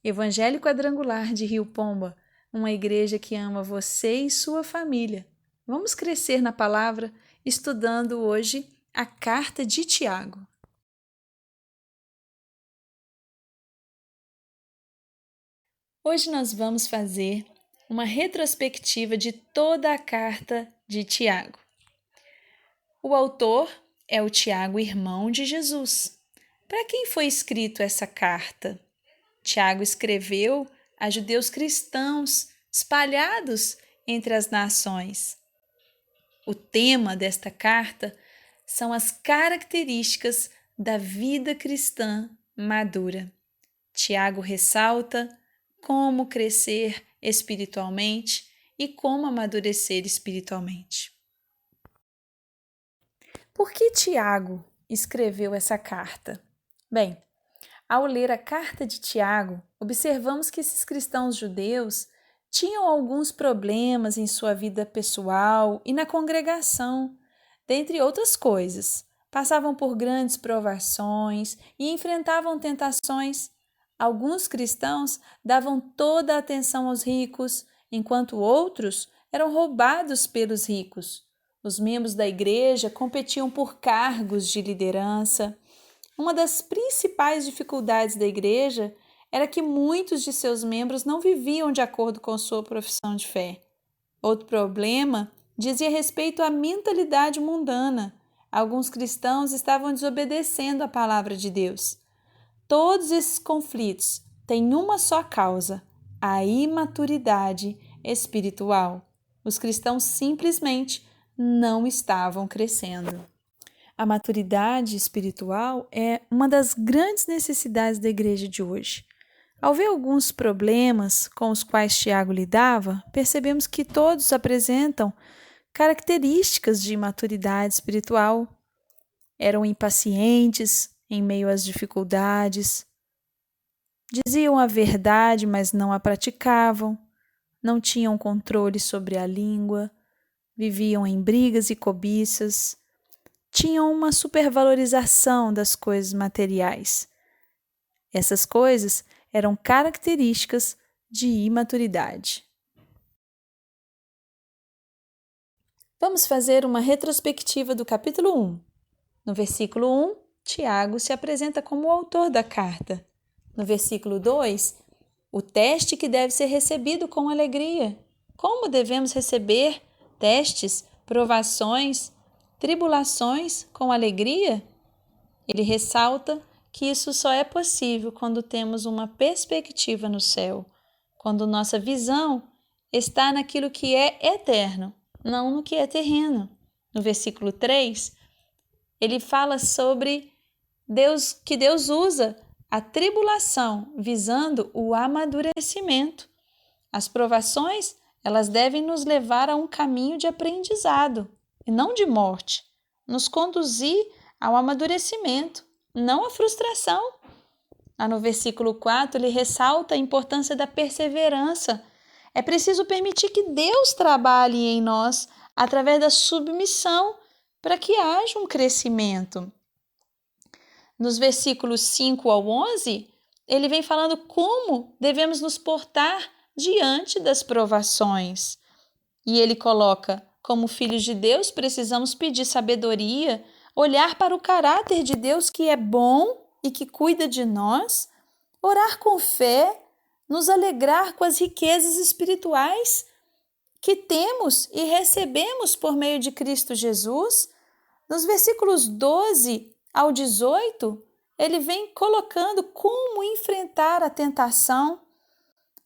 Evangelho Quadrangular de Rio Pomba, uma igreja que ama você e sua família. Vamos crescer na palavra estudando hoje a carta de Tiago. Hoje nós vamos fazer uma retrospectiva de toda a carta de Tiago. O autor é o Tiago, irmão de Jesus. Para quem foi escrito essa carta? Tiago escreveu a judeus cristãos espalhados entre as nações. O tema desta carta são as características da vida cristã madura. Tiago ressalta como crescer espiritualmente e como amadurecer espiritualmente. Por que Tiago escreveu essa carta? Bem, ao ler a carta de Tiago, observamos que esses cristãos judeus tinham alguns problemas em sua vida pessoal e na congregação, dentre outras coisas. Passavam por grandes provações e enfrentavam tentações. Alguns cristãos davam toda a atenção aos ricos, enquanto outros eram roubados pelos ricos. Os membros da igreja competiam por cargos de liderança. Uma das principais dificuldades da igreja era que muitos de seus membros não viviam de acordo com sua profissão de fé. Outro problema dizia respeito à mentalidade mundana. Alguns cristãos estavam desobedecendo a palavra de Deus. Todos esses conflitos têm uma só causa: a imaturidade espiritual. Os cristãos simplesmente não estavam crescendo. A maturidade espiritual é uma das grandes necessidades da igreja de hoje. Ao ver alguns problemas com os quais Tiago lidava, percebemos que todos apresentam características de imaturidade espiritual. Eram impacientes em meio às dificuldades, diziam a verdade, mas não a praticavam, não tinham controle sobre a língua, viviam em brigas e cobiças, tinham uma supervalorização das coisas materiais. Essas coisas eram características de imaturidade. Vamos fazer uma retrospectiva do capítulo 1. No versículo 1, Tiago se apresenta como o autor da carta. No versículo 2, o teste que deve ser recebido com alegria. Como devemos receber testes, provações, tribulações com alegria? Ele ressalta que isso só é possível quando temos uma perspectiva no céu, quando nossa visão está naquilo que é eterno, não no que é terreno. No versículo 3, ele fala sobre que Deus usa a tribulação visando o amadurecimento. As provações, elas devem nos levar a um caminho de aprendizado e não de morte, nos conduzir ao amadurecimento, não à frustração. Lá no versículo 4, ele ressalta a importância da perseverança. É preciso permitir que Deus trabalhe em nós através da submissão para que haja um crescimento. Nos versículos 5 ao 11, ele vem falando como devemos nos portar diante das provações. E ele coloca, como filhos de Deus, precisamos pedir sabedoria, olhar para o caráter de Deus que é bom e que cuida de nós, orar com fé, nos alegrar com as riquezas espirituais que temos e recebemos por meio de Cristo Jesus. Nos versículos 12 ao 18, ele vem colocando como enfrentar a tentação.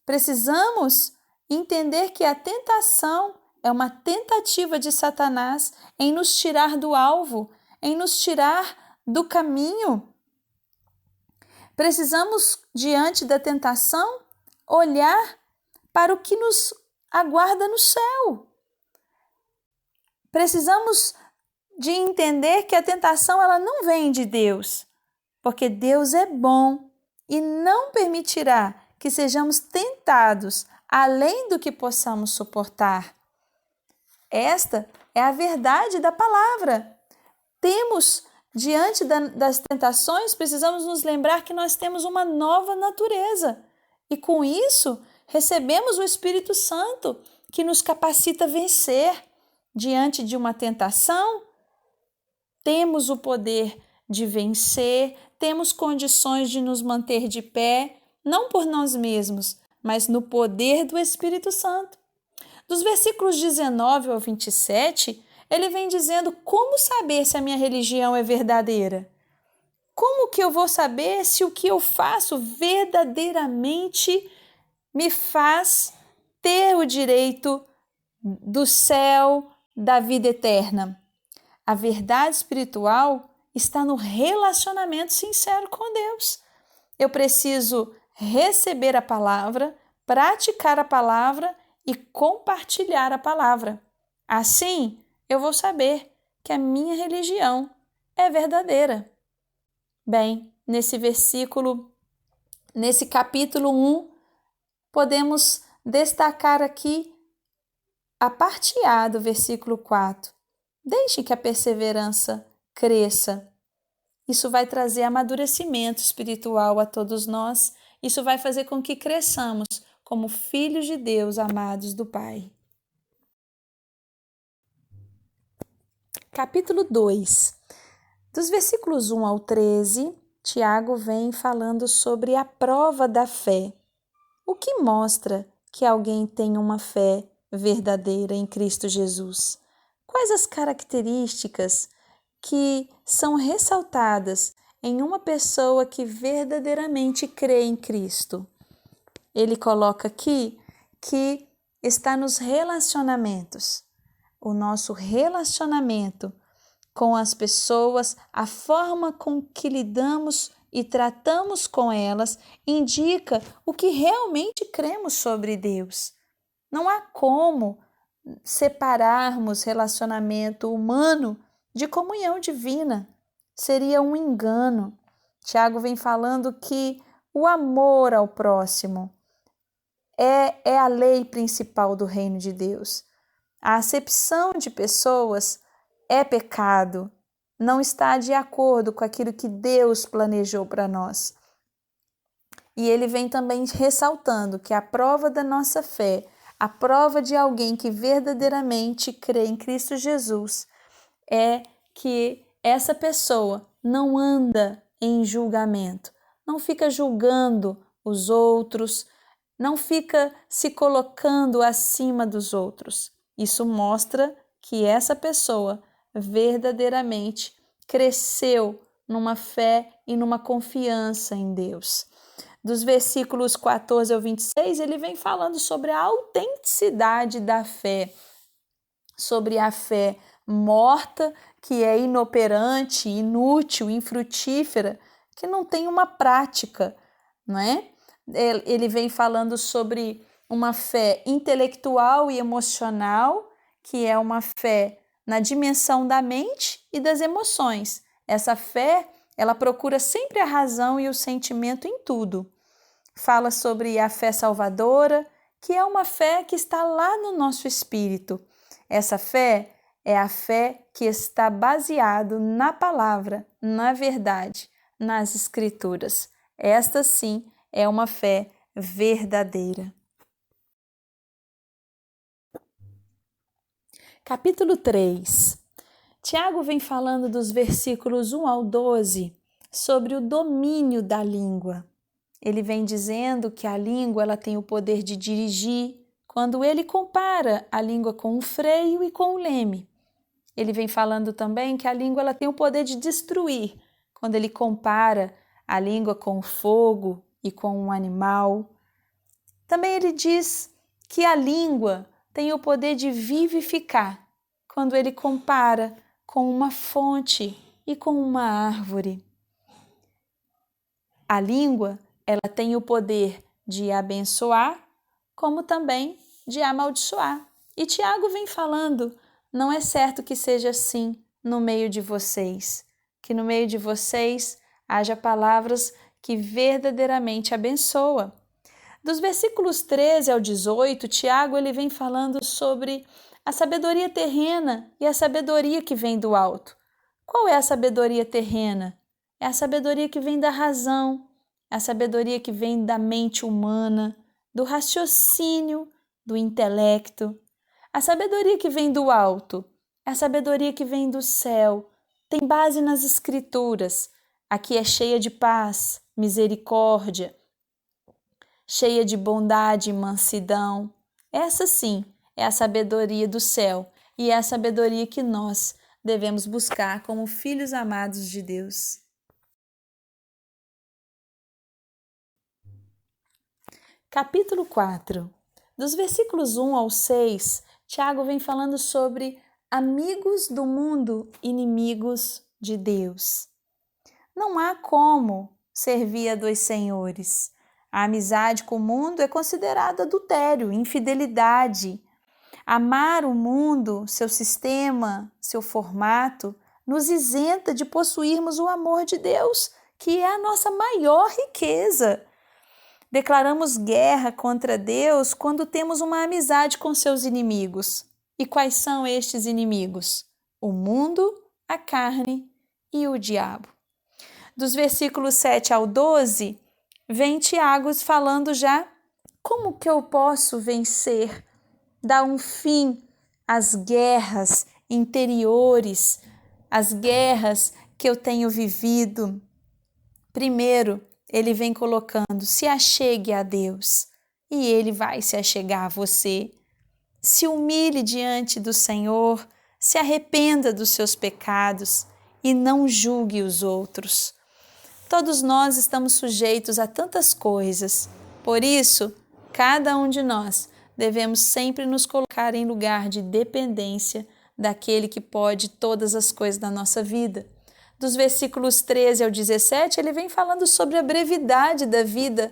Precisamos entender que a tentação é uma tentativa de Satanás em nos tirar do alvo, em nos tirar do caminho. Precisamos, diante da tentação, olhar para o que nos aguarda no céu. Precisamos de entender que a tentação ela não vem de Deus, porque Deus é bom e não permitirá que sejamos tentados além do que possamos suportar. Esta é a verdade da palavra. Temos, diante das tentações, precisamos nos lembrar que nós temos uma nova natureza. E com isso, recebemos o Espírito Santo, que nos capacita a vencer diante de uma tentação. Temos o poder de vencer, temos condições de nos manter de pé, não por nós mesmos, mas no poder do Espírito Santo. Dos versículos 19 ao 27, ele vem dizendo como saber se a minha religião é verdadeira. Como que eu vou saber se o que eu faço verdadeiramente me faz ter o direito do céu, da vida eterna? A verdade espiritual está no relacionamento sincero com Deus. Eu preciso receber a palavra, praticar a palavra e compartilhar a palavra. Assim, eu vou saber que a minha religião é verdadeira. Bem, nesse capítulo 1, podemos destacar aqui a parte A do versículo 4. Deixe que a perseverança cresça. Isso vai trazer amadurecimento espiritual a todos nós. Isso vai fazer com que cresçamos como filhos de Deus, amados do Pai. Capítulo 2. Dos versículos 1 ao 13, Tiago vem falando sobre a prova da fé. O que mostra que alguém tem uma fé verdadeira em Cristo Jesus? Quais as características que são ressaltadas em uma pessoa que verdadeiramente crê em Cristo? Ele coloca aqui que está nos relacionamentos. O nosso relacionamento com as pessoas, a forma com que lidamos e tratamos com elas, indica o que realmente cremos sobre Deus. Não há como separarmos relacionamento humano de comunhão divina. Seria um engano. Tiago vem falando que o amor ao próximo é a lei principal do reino de Deus. A acepção de pessoas é pecado, não está de acordo com aquilo que Deus planejou para nós. E ele vem também ressaltando que a prova da nossa fé, a prova de alguém que verdadeiramente crê em Cristo Jesus, é que essa pessoa não anda em julgamento, não fica julgando os outros, não fica se colocando acima dos outros. Isso mostra que essa pessoa verdadeiramente cresceu numa fé e numa confiança em Deus. Dos versículos 14 ao 26, ele vem falando sobre a autenticidade da fé, sobre a fé morta, que é inoperante, inútil, infrutífera, que não tem uma prática, não é? Ele vem falando sobre uma fé intelectual e emocional, que é uma fé na dimensão da mente e das emoções. Essa fé, ela procura sempre a razão e o sentimento em tudo. Fala sobre a fé salvadora, que é uma fé que está lá no nosso espírito. Essa fé é a fé que está baseada na palavra, na verdade, nas escrituras. Esta sim é uma fé verdadeira. Capítulo 3. Tiago vem falando dos versículos 1 ao 12 sobre o domínio da língua. Ele vem dizendo que a língua ela tem o poder de dirigir, quando ele compara a língua com o freio e com o leme. Ele vem falando também que a língua ela tem o poder de destruir, quando ele compara a língua com o fogo e com um animal. Também ele diz que a língua tem o poder de vivificar, quando ele compara com uma fonte e com uma árvore. A língua, ela tem o poder de abençoar, como também de amaldiçoar. E Tiago vem falando, não é certo que seja assim no meio de vocês, que no meio de vocês haja palavras que verdadeiramente abençoam. Dos versículos 13 ao 18, Tiago ele vem falando sobre a sabedoria terrena e a sabedoria que vem do alto. Qual é a sabedoria terrena? É a sabedoria que vem da razão, é a sabedoria que vem da mente humana, do raciocínio, do intelecto. A sabedoria que vem do alto é a sabedoria que vem do céu, tem base nas Escrituras. Aqui é cheia de paz, misericórdia, cheia de bondade e mansidão. Essa sim é a sabedoria do céu e é a sabedoria que nós devemos buscar como filhos amados de Deus. Capítulo 4. Dos versículos 1 ao 6, Tiago vem falando sobre amigos do mundo, inimigos de Deus. Não há como servir a dois senhores. A amizade com o mundo é considerada adultério, infidelidade. Amar o mundo, seu sistema, seu formato, nos isenta de possuirmos o amor de Deus, que é a nossa maior riqueza. Declaramos guerra contra Deus quando temos uma amizade com seus inimigos. E quais são estes inimigos? O mundo, a carne e o diabo. Dos versículos 7 ao 12, vem Tiago falando já como que eu posso vencer, dar um fim às guerras interiores, às guerras que eu tenho vivido. Primeiro, ele vem colocando, se achegue a Deus e Ele vai se achegar a você. Se humilhe diante do Senhor, se arrependa dos seus pecados e não julgue os outros. Todos nós estamos sujeitos a tantas coisas, por isso, cada um de nós devemos sempre nos colocar em lugar de dependência daquele que pode todas as coisas da nossa vida. Dos versículos 13 ao 17, ele vem falando sobre a brevidade da vida,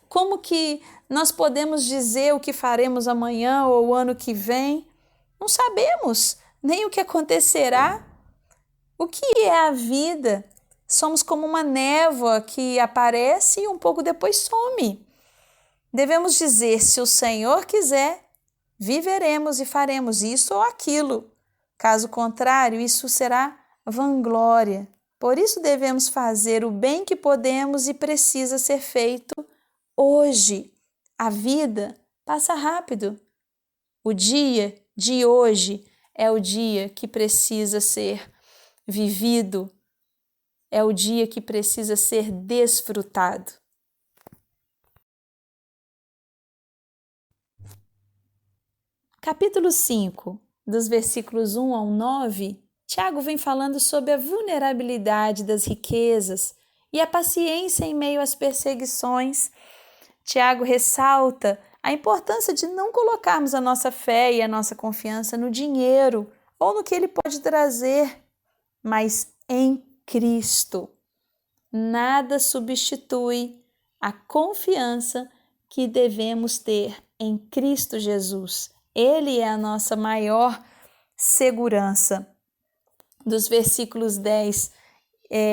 como que nós podemos dizer o que faremos amanhã ou o ano que vem. Não sabemos nem o que acontecerá. O que é a vida? Somos como uma névoa que aparece e um pouco depois some. Devemos dizer, se o Senhor quiser, viveremos e faremos isso ou aquilo. Caso contrário, isso será vanglória. Por isso devemos fazer o bem que podemos e precisa ser feito hoje. A vida passa rápido. O dia de hoje é o dia que precisa ser vivido, é o dia que precisa ser desfrutado. Capítulo 5, dos versículos 1 ao 9, Tiago vem falando sobre a vulnerabilidade das riquezas e a paciência em meio às perseguições. Tiago ressalta a importância de não colocarmos a nossa fé e a nossa confiança no dinheiro ou no que ele pode trazer, mas em Cristo. Nada substitui a confiança que devemos ter em Cristo Jesus. Ele é a nossa maior segurança. Dos versículos 10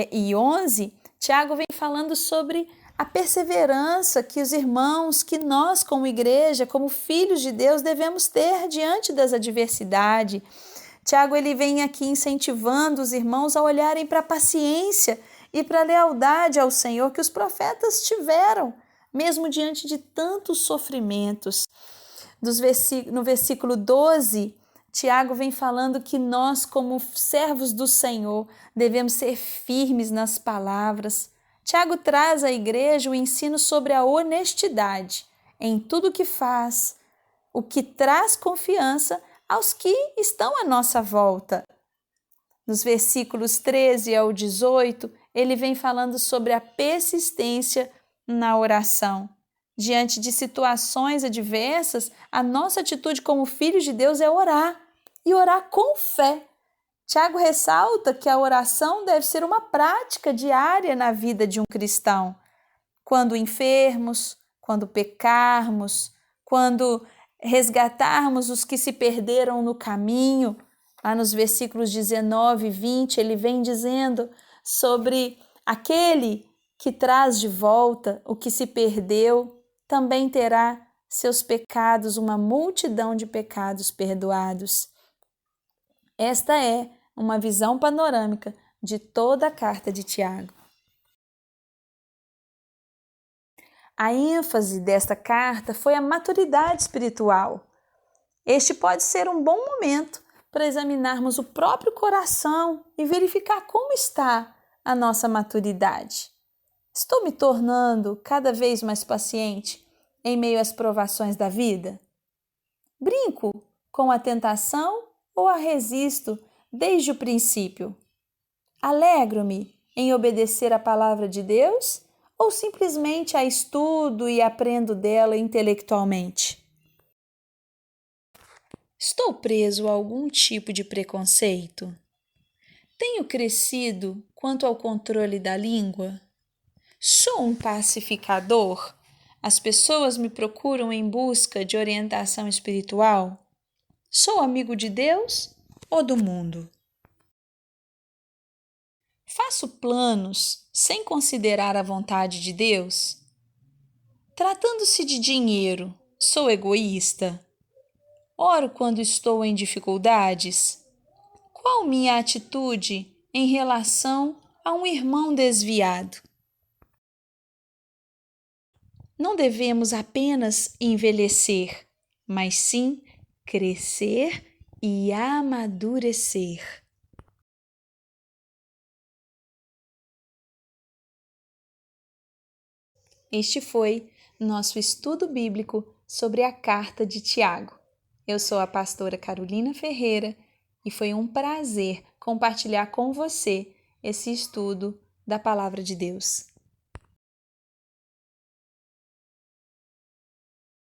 e 11, Tiago vem falando sobre a perseverança que os irmãos, que nós como igreja, como filhos de Deus, devemos ter diante das adversidades. Tiago ele vem aqui incentivando os irmãos a olharem para a paciência e para a lealdade ao Senhor que os profetas tiveram, mesmo diante de tantos sofrimentos. No versículo 12, Tiago vem falando que nós, como servos do Senhor, devemos ser firmes nas palavras. Tiago traz à igreja o ensino sobre a honestidade em tudo o que faz, o que traz confiança aos que estão à nossa volta. Nos versículos 13 ao 18, ele vem falando sobre a persistência na oração. Diante de situações adversas, a nossa atitude como filhos de Deus é orar, e orar com fé. Tiago ressalta que a oração deve ser uma prática diária na vida de um cristão. Quando enfermos, quando pecarmos, quando resgatarmos os que se perderam no caminho. Lá nos versículos 19 e 20, ele vem dizendo sobre aquele que traz de volta o que se perdeu, também terá seus pecados, uma multidão de pecados perdoados. Esta é uma visão panorâmica de toda a carta de Tiago. A ênfase desta carta foi a maturidade espiritual. Este pode ser um bom momento para examinarmos o próprio coração e verificar como está a nossa maturidade. Estou me tornando cada vez mais paciente em meio às provações da vida? Brinco com a tentação ou a resisto desde o princípio? Alegro-me em obedecer à palavra de Deus ou simplesmente a estudo e aprendo dela intelectualmente? Estou preso a algum tipo de preconceito? Tenho crescido quanto ao controle da língua? Sou um pacificador? As pessoas me procuram em busca de orientação espiritual? Sou amigo de Deus ou do mundo? Faço planos sem considerar a vontade de Deus? Tratando-se de dinheiro, sou egoísta? Oro quando estou em dificuldades? Qual minha atitude em relação a um irmão desviado? Não devemos apenas envelhecer, mas sim crescer e amadurecer. Este foi nosso estudo bíblico sobre a carta de Tiago. Eu sou a pastora Carolina Ferreira e foi um prazer compartilhar com você esse estudo da Palavra de Deus.